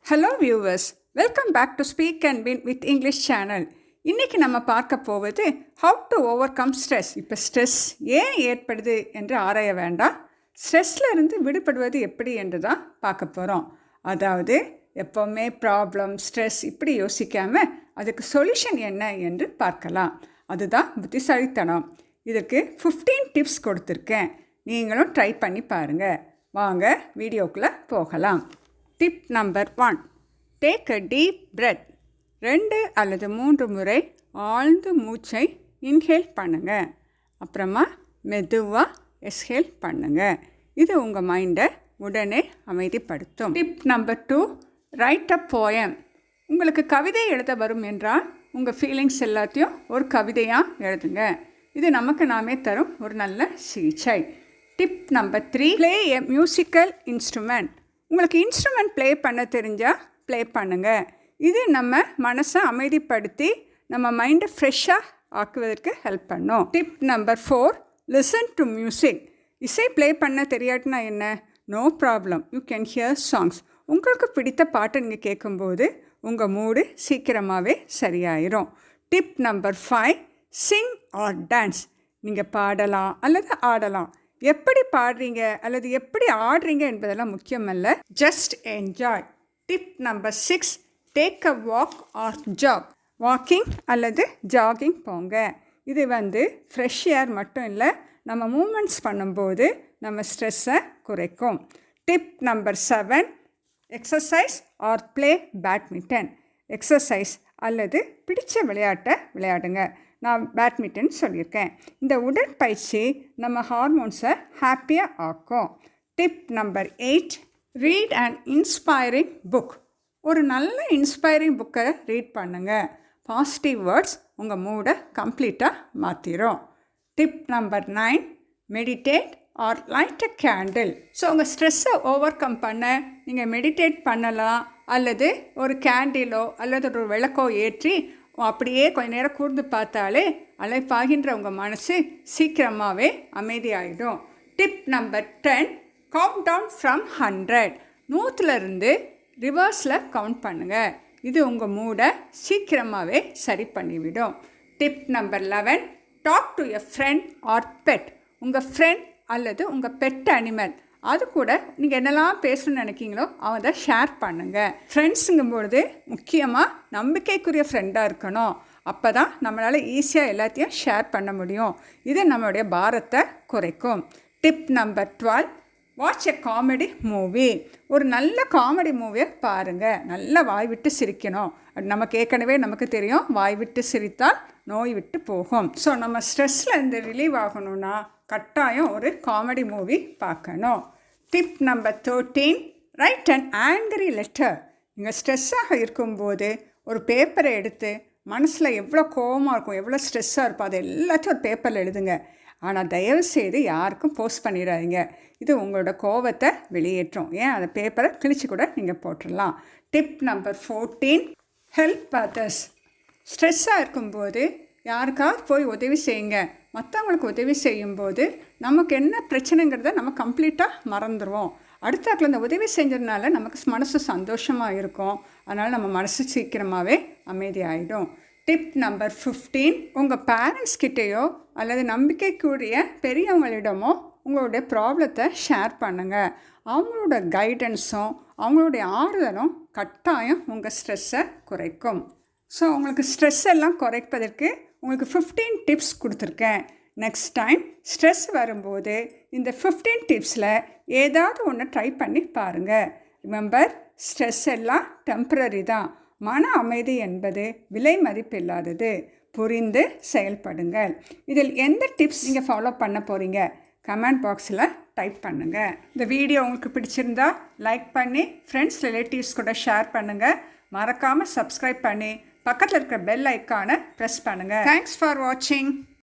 Hello viewers, welcome back to speak and win with English channel. இன்றைக்கி நம்ம பார்க்க போவது how to overcome stress. இப்போ stress ஏன் ஏற்படுது என்று ஆராய வேண்டாம், ஸ்ட்ரெஸ்ஸில் இருந்து விடுபடுவது எப்படி என்று தான் பார்க்க போகிறோம். அதாவது எப்போவுமே ப்ராப்ளம், ஸ்ட்ரெஸ் இப்படி யோசிக்காமல் அதுக்கு சொல்யூஷன் என்ன என்று பார்க்கலாம். அதுதான் புத்திசாலித்தனம். இதற்கு 15 டிப்ஸ் கொடுத்துருக்கேன், நீங்களும் ட்ரை பண்ணி பாருங்கள். வாங்க வீடியோக்குள்ளே போகலாம். Tip number 1, take a deep breath. 2 அல்லது 3 முறை ஆழ்ந்து மூச்சை இன்ஹேல் பண்ணுங்கள். அப்புறமா மெதுவாக எக்ஸ்ஹேல் பண்ணுங்கள். இது உங்கள் மைண்டை உடனே அமைதிப்படுத்தும். Tip number 2, write a poem. உங்களுக்கு கவிதை எழுத வரும் என்றால் உங்கள் ஃபீலிங்ஸ் எல்லாத்தையும் ஒரு கவிதையாக எழுதுங்க. இது நமக்கு நாமே தரும் ஒரு நல்ல சிகிச்சை. டிப் நம்பர் 3, ப்ளே எ மியூசிக்கல் இன்ஸ்ட்ருமெண்ட். உங்களுக்கு இன்ஸ்ட்ருமெண்ட் ப்ளே பண்ண தெரிஞ்சால் ப்ளே பண்ணுங்கள். இது நம்ம மனசை அமைதிப்படுத்தி நம்ம மைண்டை ஃப்ரெஷ்ஷாக ஆக்குவதற்கு ஹெல்ப் பண்ணும். Tip number 4, listen to music. இசை ப்ளே பண்ண தெரியாட்டினா என்ன, no problem, you can hear songs. உங்களுக்கு பிடித்த பாட்டை நீங்கள் கேட்கும்போது உங்கள் மூடு சீக்கிரமாகவே சரியாயிரும். Tip number 5, sing or dance. நீங்கள் பாடலாம் அல்லது ஆடலாம். எப்படி பாடுறீங்க அல்லது எப்படி ஆடுறீங்க என்பதெல்லாம் முக்கியமல்ல, just enjoy. Tip number 6, take a walk or jog. Walking அல்லது ஜாகிங் போங்க. இது ஃப்ரெஷ் ஏர் மட்டும் இல்லை, நம்ம மூமெண்ட்ஸ் பண்ணும்போது நம்ம ஸ்ட்ரெஸ்ஸை குறைக்கும். Tip number 7, exercise or play badminton. Exercise அல்லது பிடிச்ச விளையாட்டை விளையாடுங்க. நான் பேட்மிண்டன் சொல்லியிருக்கேன். இந்த உடற்பயிற்சி நம்ம ஹார்மோன்ஸை ஹாப்பியாக ஆக்கும். Tip number 8, read and inspiring book. ஒரு நல்ல இன்ஸ்பைரிங் புக்கை ரீட் பண்ணுங்கள். பாசிட்டிவ் வேர்ட்ஸ் உங்கள் மூடை கம்ப்ளீட்டாக மாற்றிடும். Tip number 9, meditate or light a candle. So உங்கள் ஸ்ட்ரெஸ்ஸை ஓவர் கம் பண்ண நீங்கள் மெடிடேட் பண்ணலாம், அல்லது ஒரு கேண்டிலோ அல்லது ஒரு விளக்கோ ஏற்றி அப்படியே கொஞ்ச நேரம் கூர்ந்து பார்த்தாலே அலைப்பாகின்ற உங்கள் மனசு சீக்கிரமாகவே அமைதியாகிடும். Tip number 10, count down from 100. 100லேருந்து ரிவர்ஸில் கவுண்ட் பண்ணுங்கள். இது உங்கள் மூடை சீக்கிரமாகவே சரி பண்ணிவிடும். Tip number 11, talk to a friend or pet. உங்கள் ஃப்ரெண்ட் அல்லது உங்கள் பெட் அனிமல், அது கூட நீங்கள் என்னெல்லாம் பேசணும்னு நினைக்கிங்களோ அதை ஷேர் பண்ணுங்கள். ஃப்ரெண்ட்ஸுங்கும்பொழுது முக்கியமாக நம்பிக்கைக்குரிய ஃப்ரெண்டாக இருக்கணும். அப்போ தான் நம்மளால் ஈஸியாக எல்லாத்தையும் ஷேர் பண்ண முடியும். இது நம்மளுடைய பாரத்தை குறைக்கும். Tip number 12, watch a comedy movie. ஒரு நல்ல காமெடி மூவியை பாருங்கள். நல்லா வாய் விட்டு சிரிக்கணும். நமக்கு ஏற்கனவே நமக்கு தெரியும், வாய் விட்டு சிரித்தால் நோய் விட்டு போகும். ஸோ நம்ம ஸ்ட்ரெஸ்ஸில் இருந்து ரிலீவ் ஆகணும்னா கட்டாயம் ஒரு காமெடி மூவி பார்க்கணும். Tip number 13, write and angry letter. நீங்கள் ஸ்ட்ரெஸ்ஸாக இருக்கும்போது ஒரு பேப்பரை எடுத்து மனசில் எவ்வளோ கோவமாக இருக்கும், எவ்வளோ ஸ்ட்ரெஸ்ஸாக இருக்கும், அது எல்லாத்தையும் ஒரு பேப்பரில் எழுதுங்க. ஆனால் தயவுசெய்து யாருக்கும் போஸ்ட் பண்ணிடாதீங்க. இது உங்களோட கோவத்தை வெளியேற்றும். ஏன், அந்த பேப்பரை கிழிச்சு கூட நீங்கள் போட்டுடலாம். Tip number 14, help others. ஸ்ட்ரெஸ்ஸாக இருக்கும்போது யாருக்காவது போய் உதவி செய்யுங்க. மற்றவங்களுக்கு உதவி செய்யும்போது நமக்கு என்ன பிரச்சனைங்கிறத நம்ம கம்ப்ளீட்டாக மறந்துடுவோம். அடுத்தாக்கில் அந்த உதவி செஞ்சதுனால நமக்கு மனசு சந்தோஷமாக இருக்கும். அதனால் நம்ம மனசு சீக்கிரமாகவே அமைதியாகிடும். டிப் நம்பர் 15, உங்கள் பேரண்ட்ஸ் கிட்டேயோ அல்லது நம்பிக்கைக்குரிய பெரியவங்களிடமோ உங்களுடைய ப்ராப்ளத்தை ஷேர் பண்ணுங்கள். அவங்களோட கைடன்ஸும் அவங்களுடைய ஆறுதலும் கட்டாயம் உங்கள் ஸ்ட்ரெஸ்ஸை குறைக்கும். ஸோ உங்களுக்கு ஸ்ட்ரெஸ் எல்லாம் குறைப்பதற்கு உங்களுக்கு 15 டிப்ஸ் கொடுத்துருக்கேன். நெக்ஸ்ட் டைம் ஸ்ட்ரெஸ் வரும்போது இந்த 15 டிப்ஸில் ஏதாவது ஒன்று ட்ரை பண்ணி பாருங்கள். ரிமெம்பர், ஸ்ட்ரெஸ் எல்லாம் டெம்பரரி தான். மன அமைதி என்பது விலை மதிப்பில்லாதது. புரிந்து செயல்படுங்கள். இதில் எந்த டிப்ஸ் நீங்கள் ஃபாலோ பண்ண போகிறீங்க கமெண்ட் பாக்ஸில் டைப் பண்ணுங்கள். இந்த வீடியோ உங்களுக்கு பிடிச்சிருந்தா லைக் பண்ணி ஃப்ரெண்ட்ஸ் ரிலேட்டிவ்ஸ் கூட ஷேர் பண்ணுங்கள். மறக்காமல் சப்ஸ்கிரைப் பண்ணி பக்கத்தில் இருக்கிற பெல் ஐக்கானை ப்ரெஸ் பண்ணுங்கள். தேங்க்ஸ் ஃபார் வாட்சிங்.